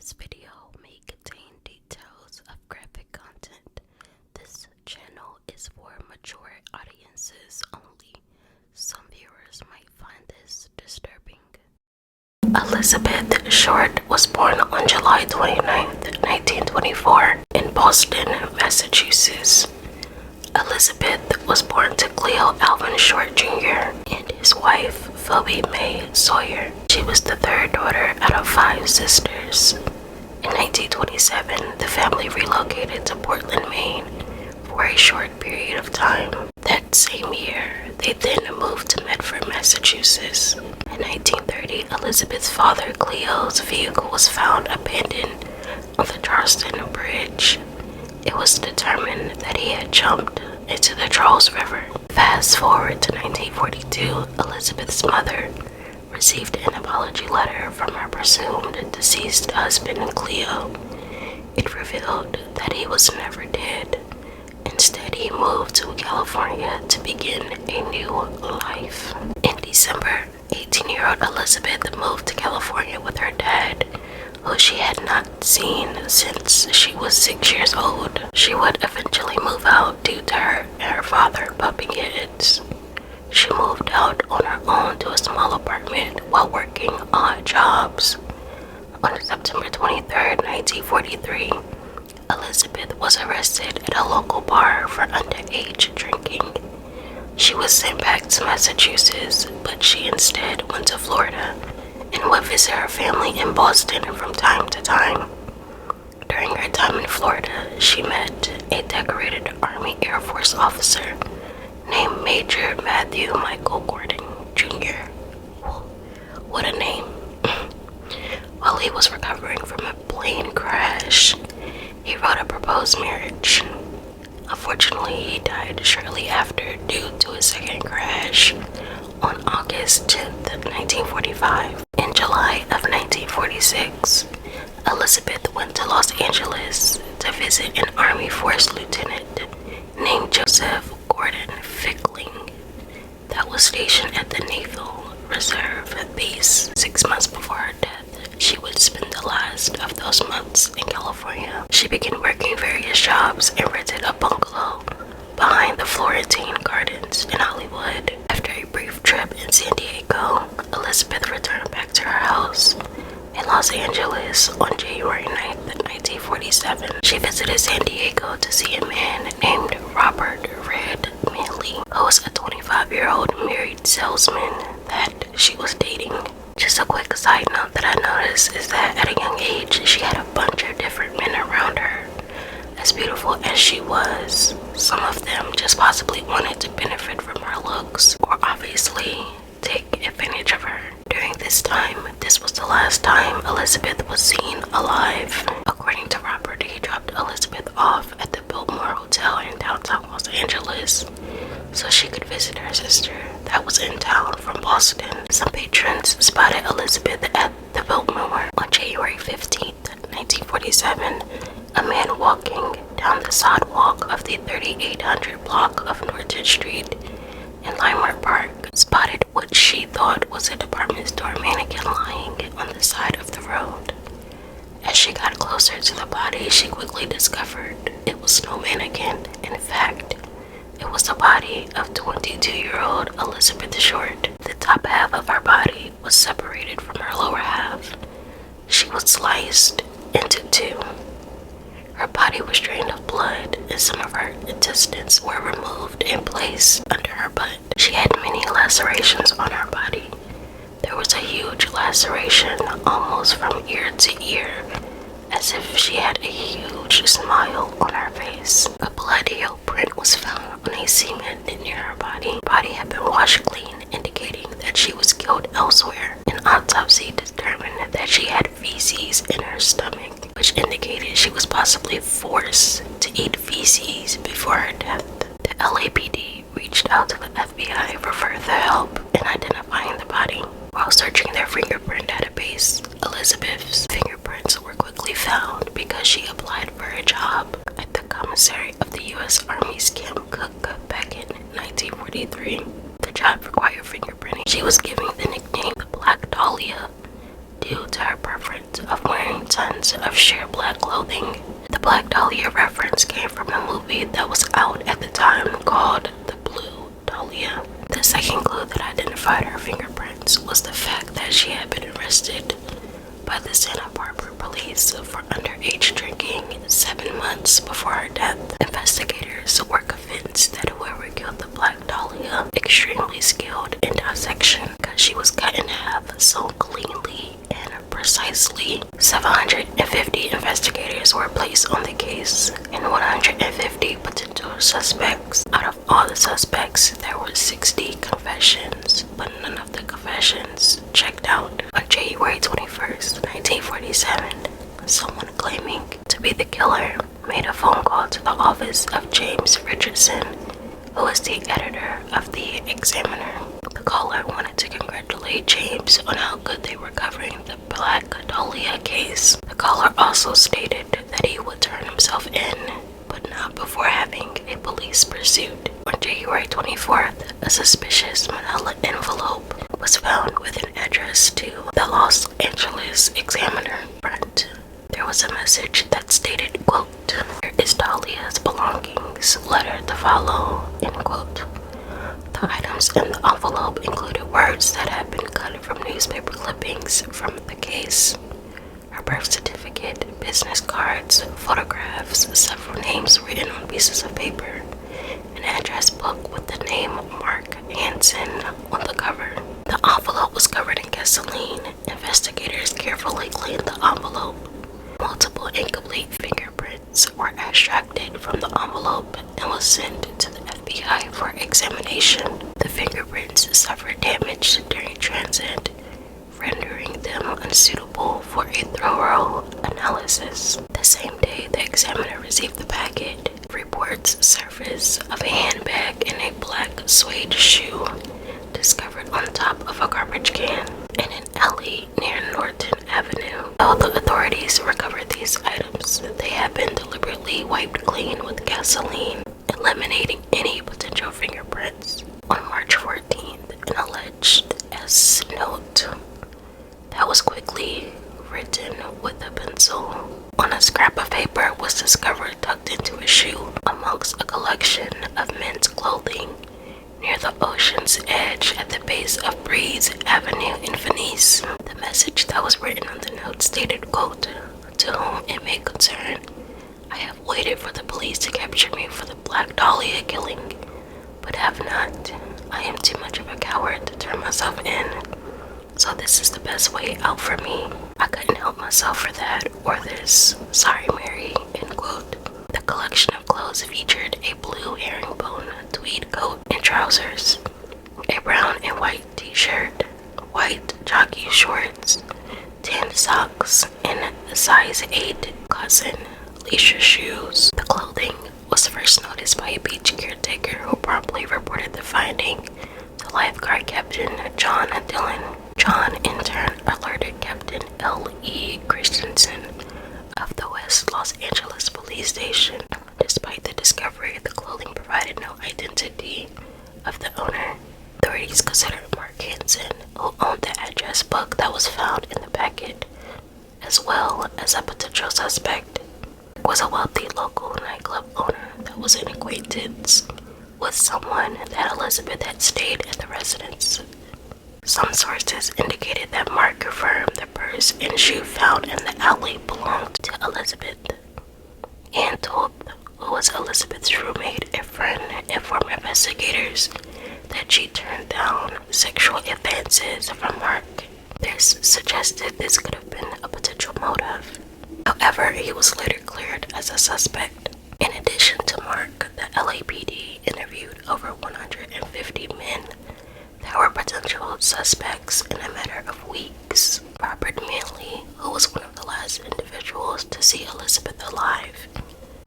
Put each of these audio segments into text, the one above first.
This video may contain details of graphic content. This channel is for mature audiences only. Some viewers might find this disturbing. Elizabeth Short was born on July 29, 1924 in Boston, Massachusetts. Elizabeth was born to Cleo Alvin Short Jr. and his wife, Phoebe May Sawyer. She was the third daughter out of 5 sisters. In 1927, the family relocated to Portland, Maine for a short period of time. That same year, they then moved to Medford, Massachusetts. In 1930, Elizabeth's father, Cleo's vehicle was found abandoned on the Charleston Bridge. It was determined that he had jumped into the Charles River. Fast forward to 1942, Elizabeth's mother received an apology letter from her presumed deceased husband, Cleo. It revealed that he was never dead. Instead, he moved to California to begin a new life. In December, 18-year-old Elizabeth moved to California with her dad, who she had not seen since she was 6 years old. She would eventually move out due to her and her father bumping heads. She moved out on her own to a small apartment while working odd jobs. On September 23, 1943, Elizabeth was arrested at a local bar for underage drinking. She was sent back to Massachusetts, but she instead went to Florida and would visit her family in Boston from time to time. During her time in Florida, she met a decorated Army Air Force officer named Major Matthew Michael Gordon Jr. What a name. While he was recovering from a plane crash, he wrote a proposed marriage. Unfortunately, he died shortly after due to a second crash on August 10, 1945. In July of 1946, Elizabeth went to Los Angeles to visit an Army Force lieutenant named Joseph Gordon Fickling that was stationed at the Naval Reserve Base. 6 months before her death, she would spend the last of those months in California. She began working various jobs and rented a bungalow behind the Florentine Gardens in Hollywood. After a brief trip in San Diego, Elizabeth returned back to her house in Los Angeles on January 9, 1947. She visited San Diego to see a man named Robert Red Manley, who was a 25-year-old married salesman that she was dating. Just a quick side note that I noticed is that at a young age, she had a bunch of different men around her. As beautiful as she was, some of them just possibly wanted to benefit from her looks, or obviously take advantage of her. During this time, this was the last time Elizabeth was seen alive. According to Robert, he dropped Elizabeth off at the Biltmore Hotel in downtown Los Angeles so she could visit her sister that was in town from Boston. Some patrons spotted Elizabeth at the Biltmore on January 15, 1947. A man walking down the sidewalk of the 3800 block of Norton Street in Leimert Park spotted what she thought was a department store mannequin lying on the side of the road. As she got closer to the body, she quickly discovered it was no mannequin. In fact, it was the body of 22-year-old Elizabeth Short. The top half of her body was separated from her lower half. She was sliced into 2. Her body was drained of blood, and some of her intestines were removed and placed under her butt. She had many lacerations on her body. There was a huge laceration almost from ear to ear, as if she had a huge smile on her face. A blood heel print was found on a cement near her body. Her body had been washed clean, indicating that she was killed elsewhere. An autopsy determined that she had feces in her stomach, which indicated she was possibly forced to eat feces before her death. The LAPD reached out to the FBI for further help in identifying the body. While searching their fingerprint database, Elizabeth's fingerprints were quickly found because she applied for a job at the commissary of the U.S. Army's Camp Cook back in 1943. The job required fingerprinting. She was given the nickname Black Dahlia due to her preference of wearing tons of sheer black clothing. The Black Dahlia reference came from a movie that was out at the time called The Blue Dahlia. The second clue that identified her fingerprints was the fact that she had been arrested by the Santa Barbara police for underage drinking 7 months before her death. Investigators were convinced that whoever killed the Black Dahlia extremely skilled in dissection because she was cut in half so cleanly and precisely. 750 investigators were placed on the case and 150 potential suspects. Out of all the suspects, there were 60 confessions, but none of the confessions checked out. On January 21st, 1947, someone claiming to be the killer made a phone call to the office of James Richardson, who was the editor of the Examiner. The caller wanted to congratulate James on how good they were covering the Black Dahlia case. The caller also stated that he would turn himself in, but not before having a police pursuit. On January 24th, a suspicious manila envelope was found with an address to the Los Angeles Examiner front. There was a message that stated, quote, "Here is Dahlia's belongings, letter to follow," end quote. The items in the envelope included words that had been cut from newspaper clippings from the case. Her birth certificate, business cards, photographs, several names written on pieces of paper, an address book with the name Mark Hansen on the cover. The envelope was covered in gasoline. Investigators carefully cleaned the envelope. Multiple incomplete fingerprints were extracted from the envelope and was sent to the FBI for examination. The fingerprints suffered damage during transit, rendering them unsuitable for a thorough analysis. The same day the examiner received the packet, reports surfaced of a handbag and a black suede shoe discovered on top of a garbage can in an alley near Norton Avenue. Though the authorities recovered these items, they had been deliberately wiped clean with gasoline, eliminating any potential fingerprints. On March 14th, an alleged S note that was quickly written with a pencil on a scrap of paper was discovered tucked into a shoe amongst a collection of men's clothing near the ocean's edge at the base of Breeze Avenue in Venice. The message that was written on the note stated, quote, "To whom it may concern, I have waited for the police to capture me for the Black Dahlia killing, but have not. I am too much of a coward to turn myself in, so this is the best way out for me. I couldn't help myself for that or this. Sorry, Mary," end quote. The collection of clothes featured a blue herringbone tweed coat and trousers, a brown and white t-shirt, white jockey shorts, tan socks, and size 8 cotton leisure shoes. The clothing was first noticed by a beach caretaker who promptly reported the finding to lifeguard Captain John Dillon. John in turn alerted Captain L.E. Christensen of the West Los Angeles Police Station. Despite the discovery, the clothing provided no identity of the owner. Authorities considered Mark Hansen, who owned the address book that was found in the packet, as well as a potential suspect. Was a wealthy local nightclub owner that was an acquaintance with someone that Elizabeth had stayed at the residence. Some sources indicated that Mark confirmed the purse and shoe found in the alley belonged to Elizabeth, and told who was Elizabeth's roommate and friend informed investigators that she turned down sexual advances from Mark. This suggested this could have been a potential motive. However, he was later cleared as a suspect. In addition to Mark, the LAPD interviewed over 150 men that were potential suspects in a matter of weeks. Robert Manley, who was one of the last individuals to see Elizabeth alive,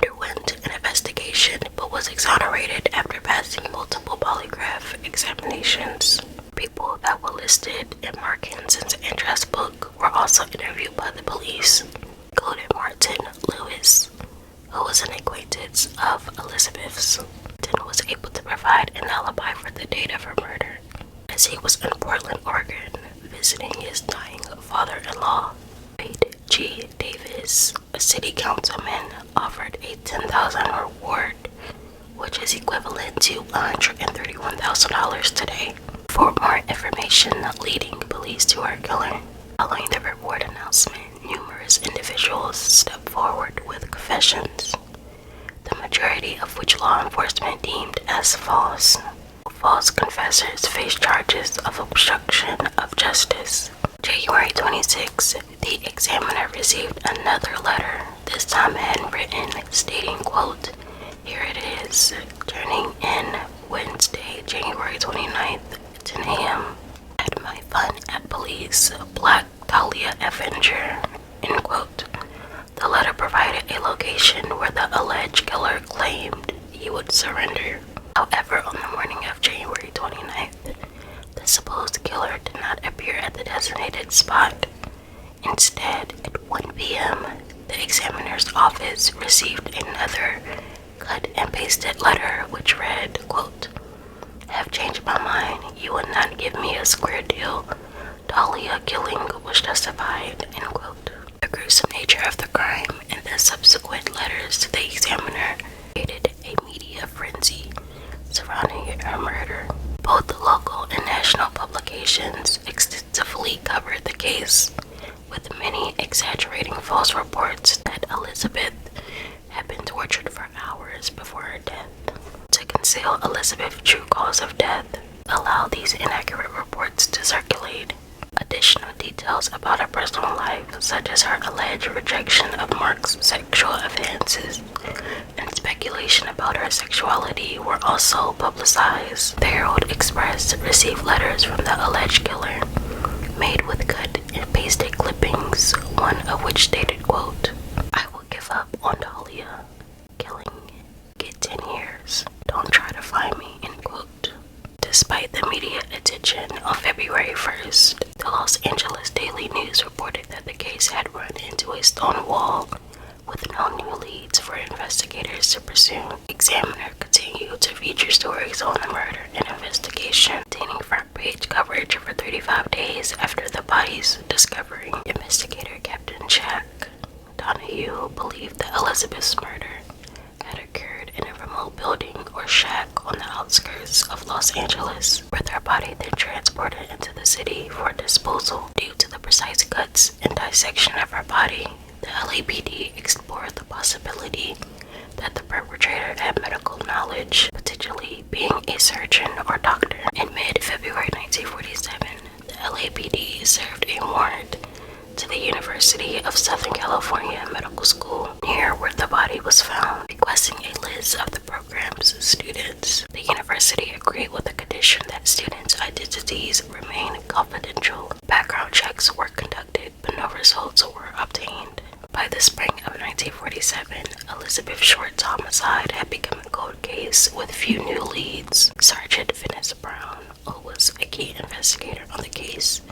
underwent an investigation but was exonerated after passing multiple polygraph examinations. People that were listed in Mark Hansen's address book were also interviewed by the police, including Martin Lewis, who was an acquaintance of Elizabeth's. Martin was able to provide an alibi for the date of her murder, as he was in Portland, Oregon, visiting his dying father-in-law. G. Davis, a city councilman, offered a $10,000 reward, which is equivalent to $131,000 today, for more information leading police to her killer. Following the reward announcement, numerous individuals stepped forward with confessions, the majority of which law enforcement deemed as false. False confessors face charges of obstruction of justice. January 26, the examiner received another letter, this time handwritten, stating, quote, "Here it is, turning in Wednesday, January 29th, 10 a.m. Had my fun at police, Black Dahlia Avenger," end quote. The letter provided a location where the alleged killer claimed he would surrender. However, on the morning of January 29th, the supposed killer did not appear at the designated spot. Instead, at 1 p.m., the examiner's office received another cut and pasted letter which read, quote, "Have changed my mind. You would not give me a square deal. Dahlia killing was justified," end quote. The gruesome nature of the crime and the subsequent letters to the examiner created a media frenzy surrounding her murder. Both the local and national publications extensively covered the case, with many exaggerating false reports that Elizabeth had been tortured for hours before her death. To conceal Elizabeth's true cause of death, allow these inaccurate reports to circulate. Additional details about her personal life, such as her alleged rejection of Mark's sexual advances and speculation about her sexuality, were also publicized. The Herald Express received letters from the alleged killer, made with cut and pasted clippings, one of which stated, quote, "I will give up on Dahlia. Killing, get 10 years. Don't try to find me," end quote. Despite the media attention, on February 1st, the Los Angeles Daily News reported that the case had run into a stone wall with no new leads for investigators to pursue. The Examiner continued to feature stories on the murder and investigation, obtaining front-page coverage for 35 days after the body's discovery. Investigator Captain Jack Donahue believed that Elizabeth's murder had occurred in a remote building or shack on the outskirts of Los Angeles, with her body then transported into the city for disposal. Due to the precise cuts and dissection of her body, the LAPD explored the possibility that the perpetrator had medical knowledge, potentially being a surgeon or doctor. In mid-February 1947, the LAPD served a warrant to the University of Southern California Medical School, near where the body was found, requesting a list of the program's students. The university agreed with the condition that students' identities remain confidential. Background checks were conducted, but no results were obtained. By the spring of 1947, Elizabeth Short's homicide had become a cold case with few new leads. Sergeant Venice Brown, who was a key investigator on the case,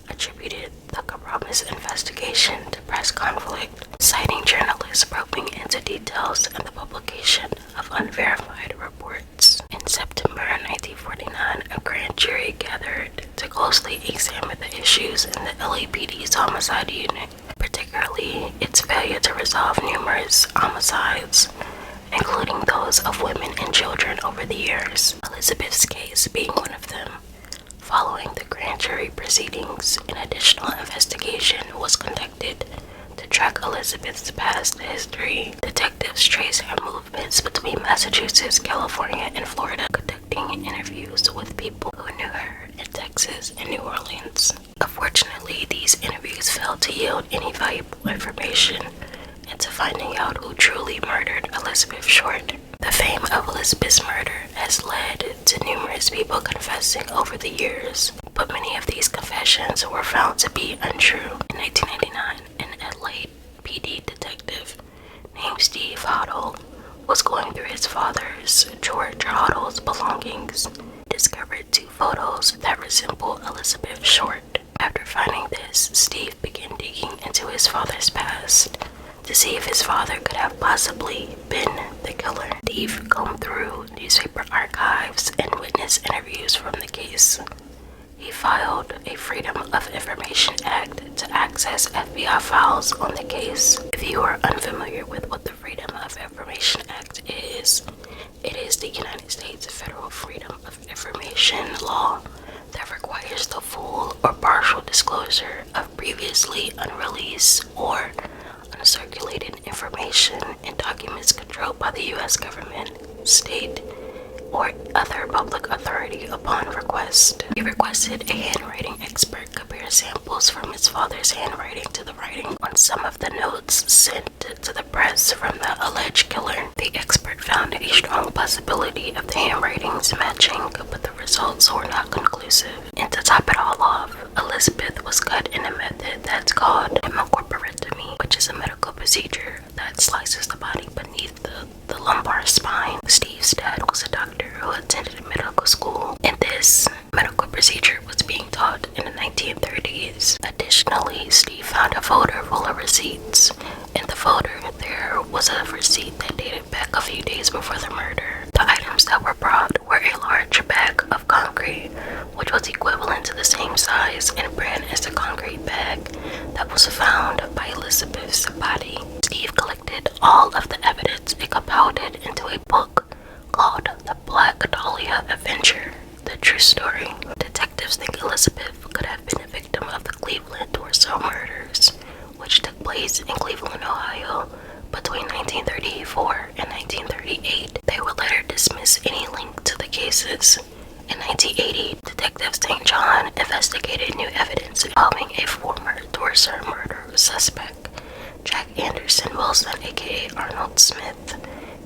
attributed the compromised investigation to press conflict, citing journalists probing into details and the publication of unverified reports. In September 1949, a grand jury gathered to closely examine the issues in the LAPD's homicide unit, particularly its failure to resolve numerous homicides, including those of women and children over the years, Elizabeth's case being one of them. Following the grand jury proceedings, an additional investigation was conducted to track Elizabeth's past history. Detectives traced her movements between Massachusetts, California, and Florida, conducting interviews with people who knew her in Texas and New Orleans. Unfortunately, these interviews failed to yield any valuable information into finding out who truly murdered Elizabeth Short. The fame of Elizabeth's murder has led to numerous people confessing over the years, but many of these confessions were found to be untrue. In 1999, an LAPD detective named Steve Hoddle was going through his father's, George Hoddle's, belongings, discovered 2 photos that resemble Elizabeth Short. After finding this, Steve began digging into his father's past to see if his father could have possibly been the killer. Steve combed through newspaper archives and witness interviews from the case. He filed a Freedom of Information Act to access FBI files on the case. If you are unfamiliar with what the Freedom of Information Act is, it is the United States federal Freedom of Information law that requires the full or partial disclosure of previously unreleased or uncirculated information and documents controlled by the U.S. government, state, or other public authority upon request. He requested a handwriting expert compare samples from his father's handwriting to the writing on some of the notes sent to the press from the alleged killer. The expert found a strong possibility of the handwritings matching, but the results were not conclusive. And to top it all off, Elizabeth was cut in a method that's called hemicorporectomy, which is a medical procedure that slices the body beneath the lumbar spine. Steve's dad was a doctor who attended medical school, and this medical procedure was being taught in the 1930s. Additionally, Steve found a folder full of receipts. In the folder, there was a receipt that dated back a few days before the murder. The items that were brought were a large bag of concrete, which was equivalent to the same size and brand as the concrete bag that was found by Elizabeth's body. Steve collected all of the evidence and compiled it into a book called The Black Dahlia Adventure, The True Story. Detectives think Elizabeth could have been a victim of the Cleveland torso murders, which took place in Cleveland, Ohio, between 1934 and 1938. They would later dismiss any link to the cases. In 1980, Detective St. John investigated new evidence involving a former torso murder suspect, Jack Anderson Wilson, aka Arnold Smith,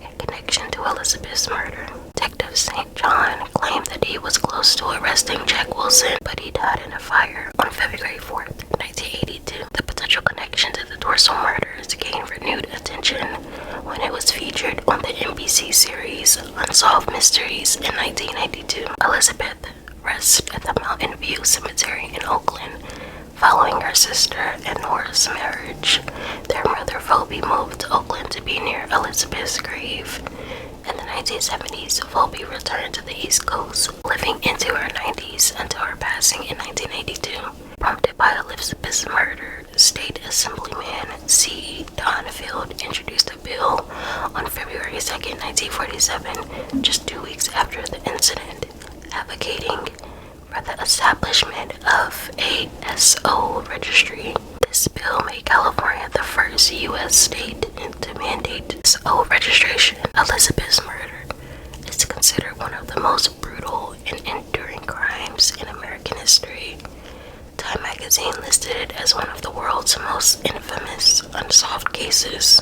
in connection to Elizabeth's murder. Detective St. John claimed that he was close to arresting Jack Wilson, but he died in a fire on February 4th, 1982. The potential connection to the torso murders gained renewed attention when it was featured on the NBC series Unsolved Mysteries in 1992. Elizabeth rests at the Mountain View Cemetery in Oakland. Following her sister and Nora's marriage, their mother Phoebe moved to Oakland to be near Elizabeth's grave. In the 1970s, Phoebe returned to the East Coast, living into her 90s until her passing in 1982. Prompted by Elizabeth's murder, State Assemblyman C. Donfield introduced a bill on February 2, 1947, just 2 weeks after the incident, advocating for the establishment of a SO registry. This bill made California the first U.S. state to mandate SO registration. Elizabeth's murder is considered one of the most brutal and enduring crimes in American history. Time magazine listed it as one of the world's most infamous unsolved cases.